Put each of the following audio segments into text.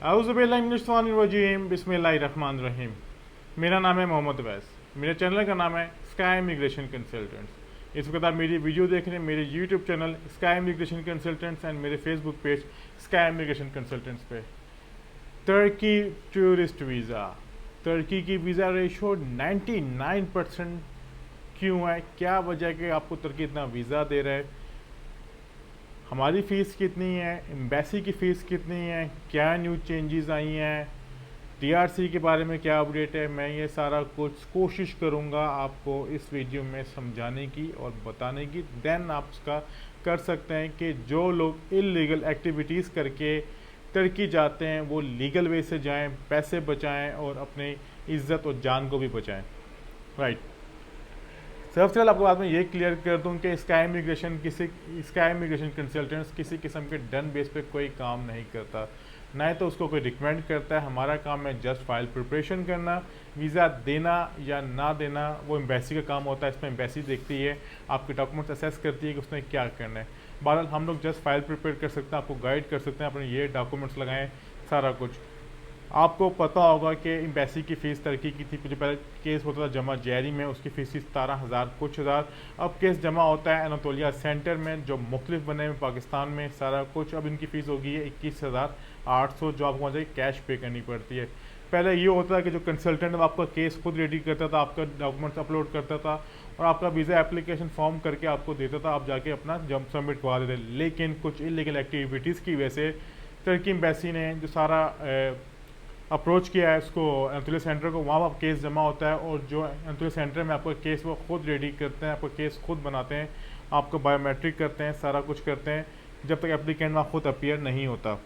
आउज़ुबिल्लाहिमिनश्शैतानिर्रजीम बिस्मिल्लाहिर्रहमानिर्रहीम। मेरा नाम है मोहम्मद अवैस। मेरे चैनल का नाम है स्काई इमिग्रेशन कंसल्टेंट्स। इस वक्त आप मेरी वीडियो देख रहे हैं मेरे YouTube channel sky immigration consultants and मेरे Facebook page sky immigration consultants पे। तुर्की टूरिस्ट वीज़ा, तुर्की की वीज़ा रेशो 99% क्यों है? क्या वजह है कि आपको तुर्की इतना वीज़ा दे रहा है? हमारी फ़ीस कितनी है? एम्बेसी की फ़ीस कितनी है? क्या न्यू चेंजेस आई हैं? टीआरसी के बारे में क्या अपडेट है? मैं ये सारा कुछ कोशिश करूँगा आपको इस वीडियो में समझाने की और बताने की। देन आप उसका कर सकते हैं कि जो लोग इलीगल एक्टिविटीज़ करके तुर्की जाते हैं वो लीगल वे से जाएं, पैसे बचाएं और अपनी इज़्ज़त और जान को भी बचाएं। राइट। सबसे पहले आपको बाद में ये क्लियर कर दूं कि स्काई इमिग्रेशन कंसल्टेंट्स किसी किस्म के डन बेस पे कोई काम नहीं करता, ना ही तो उसको कोई रिकमेंड करता है। हमारा काम है जस्ट फाइल प्रिपरेशन करना। वीज़ा देना या ना देना वो एम्बेसी का काम होता है। इसमें एम्बेसी देखती है, आपके डॉक्यूमेंट्स असेस करती है कि उसने क्या करना है। बहरहाल हम लोग जस्ट फाइल प्रिपेयर कर सकते हैं, आपको गाइड कर सकते हैं, अपने ये डॉक्यूमेंट्स लगाएं, सारा कुछ। आपको पता होगा कि एम्बेसी की फ़ीस तुर्की की थी, जो पहले केस होता था जमा जैरी में, उसकी फ़ीस थी 17,000 कुछ हज़ार। अब केस जमा होता है एनातोलिया सेंटर में, जो मुख्तलिफ बने हुए पाकिस्तान में, सारा कुछ। अब इनकी फ़ीस हो गई है 21,800, जो आपको वहाँ से कैश पे करनी पड़ती है। पहले ये होता है कि जो कंसल्टेंट आपका केस खुद रेडी करता था, आपका डॉक्यूमेंट्स अपलोड करता था और आपका वीज़ा एप्लीकेशन फॉर्म करके आपको देता था, आप जाके अपना जब सबमिट करवा देते। लेकिन कुछ इलीगल एक्टिविटीज़ की वजह से तुर्की एम्बेसी ने जो सारा अप्रोच किया है उसको एनातोलिया सेंटर को, वहाँ पर केस जमा होता है और जो एनातोलिया सेंटर में आपका केस वो खुद रेडी करते हैं, आपका केस खुद बनाते हैं, आपको बायोमेट्रिक करते हैं, सारा कुछ करते हैं, जब तक एप्लीकेंट वहाँ खुद अपीयर नहीं होता।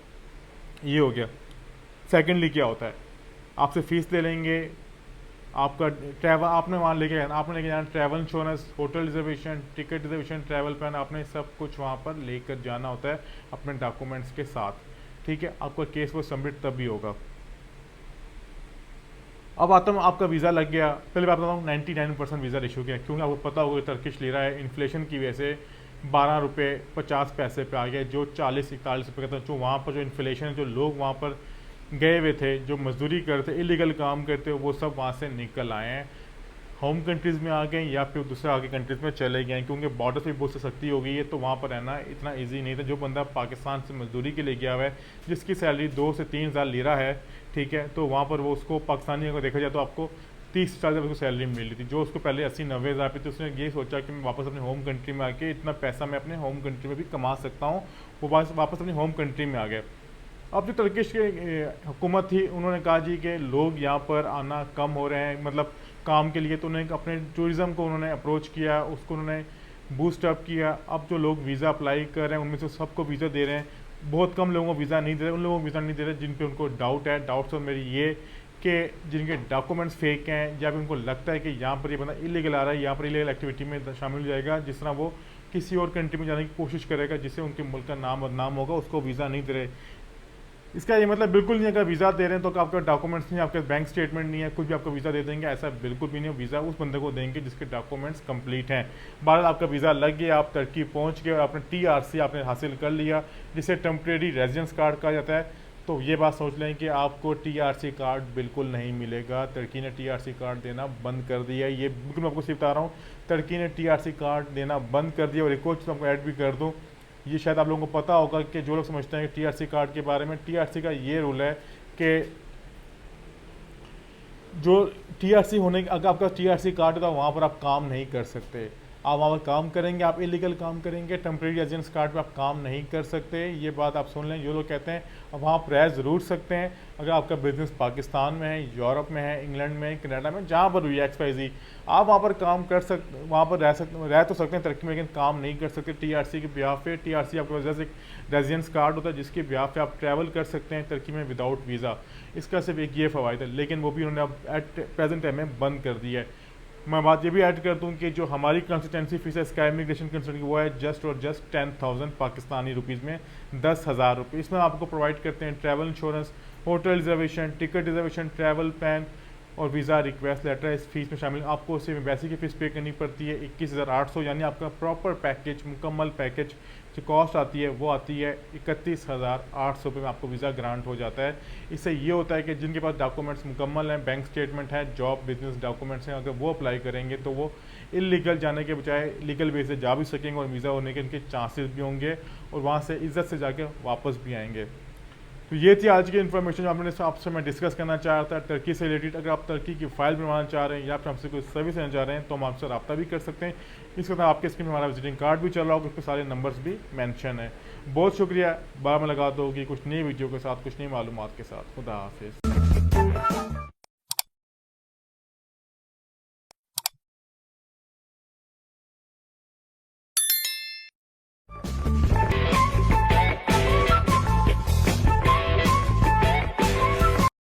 ये हो गया। सेकेंडली क्या होता है, आपसे फ़ीस ले लेंगे, आपका ट्रैवल आपने वहाँ आपने लेके जाना travel insurance, hotel reservation, ticket reservation, travel plan, आपने सब कुछ वहाँ पर लेकर जाना होता है अपने डॉक्यूमेंट्स के साथ। ठीक है, आपका केस वो सबमिट तभी होगा। अब आता हूँ, आपका वीज़ा लग गया। पहले बात बताता हूँ 99% वीज़ा रेशो क्या है, क्योंकि आपको पता होगा टर्किश लीरा है, इन्फ्लेशन की वजह से 12 रुपये 50 पैसे पे आ गया, जो 40-41 रुपये का था। जो वहाँ पर जो इन्फ्लेशन, जो लोग वहाँ पर गए हुए थे, जो मजदूरी करते, इलीगल काम करते, वो सब वहाँ से निकल आए हैं, होम कंट्रीज़ में आ गए या फिर दूसरे आगे कंट्रीज़ में चले गए हैं, क्योंकि बॉर्डर पे बहुत सी सख्ती हो गई है। तो वहाँ पर रहना इतना इजी नहीं था। जो बंदा पाकिस्तान से मजदूरी के लिए गया हुआ है, जिसकी सैलरी 2 से 3 हज़ार लीरा है, ठीक है, तो वहाँ पर वो उसको पाकिस्तानी अगर देखा जाए तो आपको 30 से उसको सैलरी मिल रही थी। जो उसको पहले 80-90 हज़ार पे थी, उसने ये सोचा कि मैं वापस अपने होम कंट्री में आके इतना पैसा मैं अपने होम कंट्री में भी कमा सकता हूँ। वो वापस अपनी होम कंट्री में आ गया। अब जो तुर्किश की हुकूमत थी, उन्होंने कहा जी कि लोग यहाँ पर आना कम हो रहे हैं, मतलब काम के लिए। तो उन्होंने अपने टूरिज़्म को उन्होंने अप्रोच किया, उसको उन्होंने बूस्ट अप किया। अब जो लोग वीज़ा अप्लाई कर रहे हैं उनमें से सबको वीज़ा दे रहे हैं, बहुत कम लोगों को वीज़ा नहीं दे रहे। उन लोगों को वीज़ा नहीं दे रहे जिन पे उनको डाउट है। डाउट्स तो मेरी ये कि जिनके डॉक्यूमेंट्स फेक हैं, या फिर उनको लगता है कि यहाँ पर ये बंदा इलीगल आ रहा है, यहाँ पर इलीगल एक्टिविटी में शामिल हो जाएगा, जिस तरह वो किसी और कंट्री में जाने की कोशिश करेगा जिससे उनके मुल्क का नाम बदनाम होगा, उसको वीज़ा नहीं दे रहे। इसका ये मतलब बिल्कुल नहीं है अगर वीज़ा दे रहे हैं तो आपके डॉक्यूमेंट्स नहीं, आपके बैंक स्टेटमेंट नहीं है, कुछ भी आपको वीज़ा दे देंगे, ऐसा बिल्कुल भी नहीं है। वीज़ा उस बंदे को देंगे जिसके डॉक्यूमेंट्स कंप्लीट हैं। बहरहाल आपका वीज़ा लग गया, आप तुर्की पहुंच गए और आपने टीआरसी आपने हासिल कर लिया, जिसे टेम्परेरी रेजिडेंस कार्ड कहा जाता है। तो ये बात सोच लें कि आपको टीआरसी कार्ड बिल्कुल नहीं मिलेगा। तुर्की ने टीआरसी कार्ड देना बंद कर दिया है। ये बिल्कुल मैं आपको सिर्फ बता रहा हूँ, तुर्की ने टीआरसी कार्ड देना बंद कर दिया। और एक और चीज़ आपको ऐड भी कर दूँ, ये शायद आप लोगों को पता होगा कि जो लोग समझते हैं कि टीआरसी कार्ड के बारे में, टीआरसी का ये रूल है कि जो टीआरसी होने अगर आपका टीआरसी कार्ड है तो वहाँ पर आप काम नहीं कर सकते। आप वहाँ पर काम करेंगे, आप इलीगल काम करेंगे। टेम्परेरी रेजिडेंस कार्ड पे आप काम नहीं कर सकते। ये बात आप सुन लें। जो लोग कहते हैं अब वहाँ आप रह ज़रूर सकते हैं अगर आपका बिजनेस पाकिस्तान में है, यूरोप में है, इंग्लैंड में, कनाडा में, जहाँ पर हुई XYZ, आप वहाँ पर काम कर सकते, वहाँ पर रह तो सकते हैं तुर्की में, लेकिन काम नहीं कर सकते टीआरसी के ब्याह पे। टीआरसी आपके पास जैसे एक रेजिडेंस कार्ड होता है जिसके ब्याह पे आप ट्रैवल कर सकते हैं तुर्की में विदाउट वीज़ा। इसका सिर्फ एक ये फ़वायदा है, लेकिन वो भी उन्होंने अब एट प्रेजेंट टाइम में बंद कर दिया है। मैं बात ये भी ऐड कर दूं कि जो हमारी कंसिस्टेंसी फीस है स्काई इमिग्रेशन कंसल्टेंट की, वो है जस्ट और जस्ट 10,000 पाकिस्तानी रुपीज़ में, 10,000 रुपये। इसमें आपको प्रोवाइड करते हैं travel insurance, hotel reservation, ticket reservation, travel plan और वीज़ा रिक्वेस्ट लेटर इस फीस में शामिल। आपको सिर्फ एम्बेसी की फ़ीस पे करनी पड़ती है 21,800, यानी आपका प्रॉपर पैकेज, मुकम्मल पैकेज जो कॉस्ट आती है वो आती है 31,800 रुपये में आपको वीज़ा ग्रांट हो जाता है। इससे ये होता है कि जिनके पास डॉक्यूमेंट्स मुकम्मल हैं, बैंक स्टेटमेंट है, जॉब बिजनेस डॉक्यूमेंट्स हैं, अगर वो अप्लाई करेंगे तो वो इलीगल जाने के बजाय लीगल वे से जा भी सकेंगे और वीज़ा होने के इनके चांसेस भी होंगे और वहाँ से इज्जत से जाके वापस भी आएंगे। तो ये थी आज की इन्फॉर्मेशन जो आपने आपसे मैं डिस्कस करना चाह रहा था टर्की से रिलेटेड। अगर आप टर्की की फाइल बनवाना चाह रहे हैं या फिर हमसे कोई सर्विस लेना चाह रहे हैं तो हम आपसे रब्ता भी कर सकते हैं। इसके साथ आपके स्क्रीन में हमारा विजिटिंग कार्ड भी चल रहा होगा, उसके सारे नंबर्स भी मेंशन है। बहुत शुक्रिया, बाद में लगा दो कि कुछ नई वीडियो के साथ, कुछ नई मालूमात के साथ। खुदा हाफिज़।